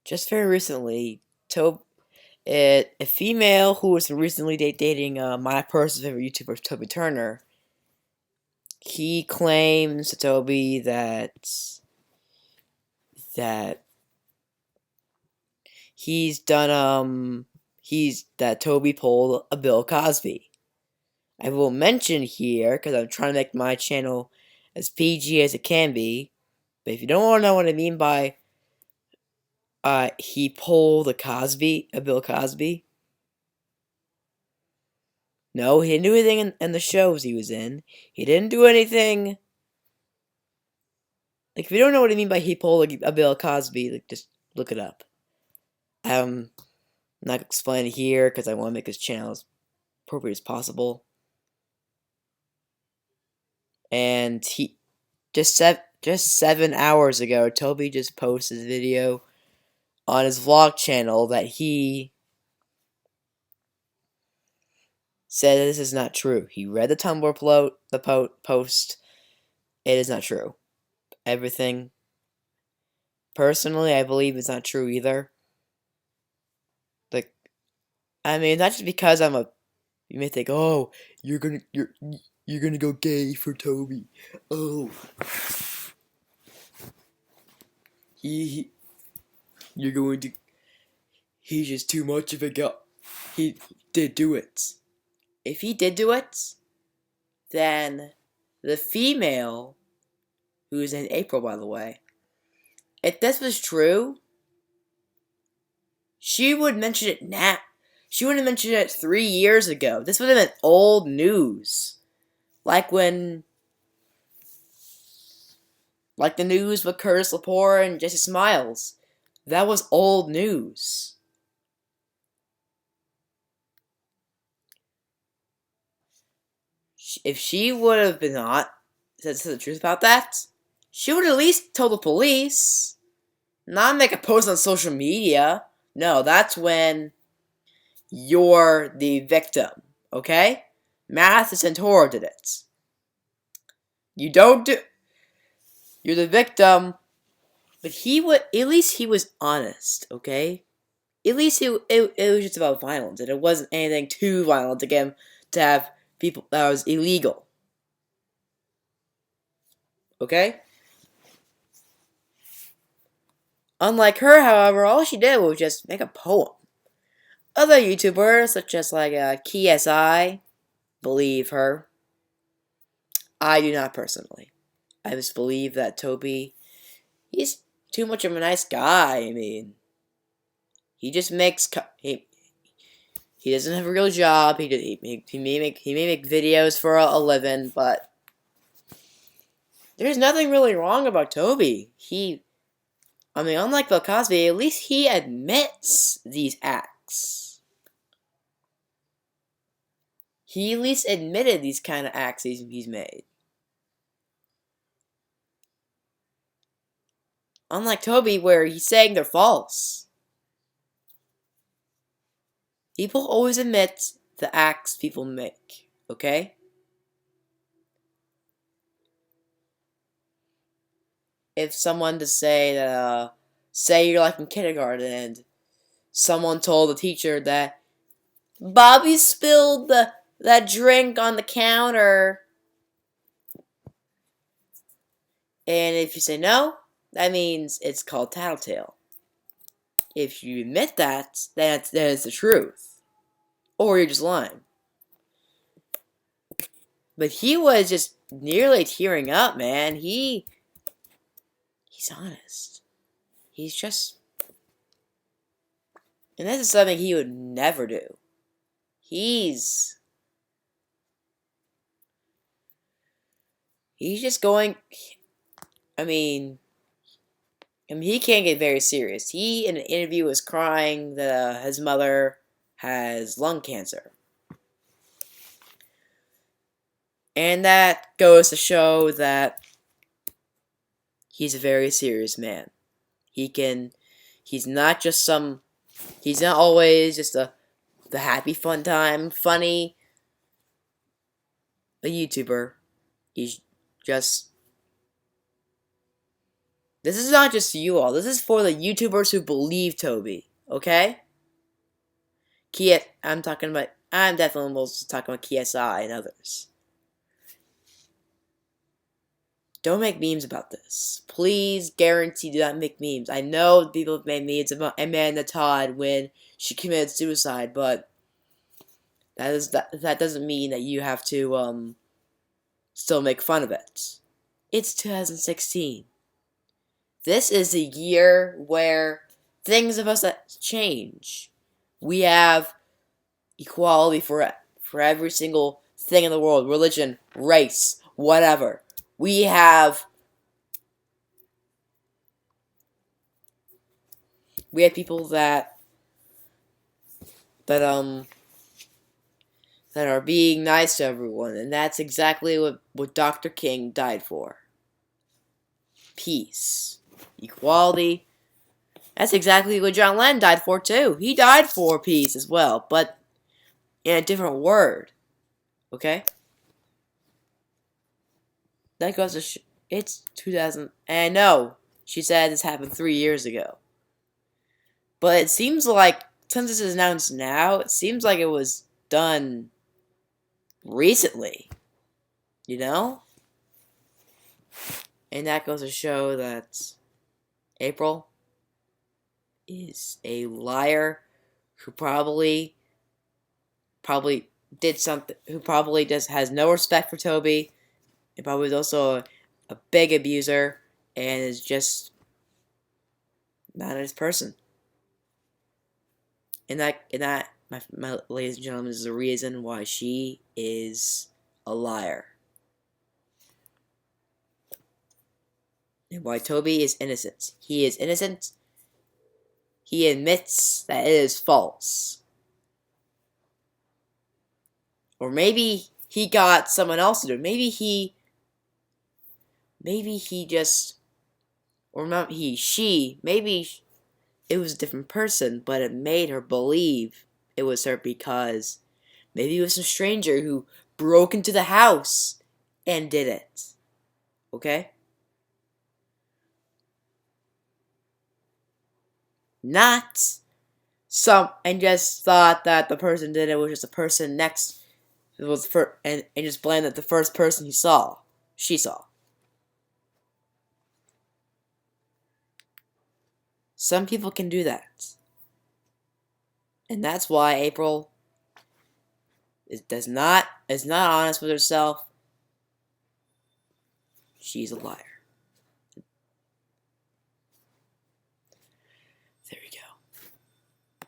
just very recently, a female who was recently dating my personal favorite YouTuber, Toby Turner, he claims to Toby that he's done that Toby pulled a Bill Cosby. I will mention here because I'm trying to make my channel as PG as it can be. But if you don't want to know what I mean by he pulled a Bill Cosby. No, he didn't do anything in the shows he was in. He didn't do anything. Like, if you don't know what I mean by he pulled a Bill Cosby, like, just look it up. I'm not explaining it here because I want to make his channel as appropriate as possible. And he just 7 hours ago, Toby just posted a video on his vlog channel that he said this is not true. He read the Tumblr post. It is not true. Everything. Personally, I believe it's not true either. Like, I mean, not just because you may think, oh, you're gonna go gay for Toby. Oh, he you're going to. He's just too much of a guy. He did do it. If he did do it, then the female, who's in April, by the way, if this was true, she would mention it now. She wouldn't have mentioned it 3 years ago. This would have been old news. Like the news with Curtis Lepore and Jesse Smiles. That was old news. If she would have been not said the truth about that, she would have at least told the police. Not make a post on social media. No, that's when you're the victim, okay? Mathis and Toro did it. You don't do... You're the victim, but at least he was honest, okay? At least it was just about violence, and it wasn't anything too violent to get him to have people that was illegal. Okay? Unlike her, however, all she did was just make a poem. Other YouTubers, such as like KSI, believe her. I do not personally. I just believe that Toby, he's too much of a nice guy. I mean, he just makes he doesn't have a real job. He may make videos for a living, but there's nothing really wrong about Toby. I mean, unlike Bill Cosby, at least he admits these acts. He at least admitted these kind of acts he's made. Unlike Toby, where he's saying they're false. People always admit the acts people make, okay? If someone to say that, say you're like in kindergarten and someone told the teacher that Bobby spilled that drink on the counter, and if you say no, that means it's called tattletale. If you admit that is the truth. Or you're just lying. But he was just nearly tearing up, man. He's honest. He's just... And this is something he would never do. He's just going... I mean, he can't get very serious. He, in an interview, was crying that his mother has lung cancer. And that goes to show that he's a very serious man. He's not always just the happy, fun time, funny, a YouTuber. He's just This is not just you all. This is for the YouTubers who believe Toby. Okay? I'm definitely most talking about KSI and others. Don't make memes about this. Please guarantee do not make memes. I know people have made memes about Amanda Todd when she committed suicide, but that doesn't mean that you have to still make fun of it. It's 2016. This is a year where things are supposed to change. We have equality for every single thing in the world. Religion, race, whatever. We have people that are being nice to everyone, and that's exactly what Dr. King died for. Peace. Equality. That's exactly what John Lennon died for too. He died for peace as well, but in a different word. Okay? That goes to it's 2000. And I know she said this happened 3 years ago. But it seems like, since this is announced now, it seems like it was done recently. You know? And that goes to show that April is a liar who probably did something, who probably just has no respect for Toby, and probably is also a big abuser, and is just not a nice person. And that, my ladies and gentlemen, is the reason why she is a liar. And why Toby is innocent. He is innocent. He admits that it is false. Or maybe he got someone else to do it. Maybe he just, or not she, maybe it was a different person, but it made her believe it was her because maybe it was some stranger who broke into the house and did it. Okay? Not and just thought that the person did it was just a person next, and just blamed that the first person she saw. Some people can do that. And that's why April is not honest with herself. She's a liar.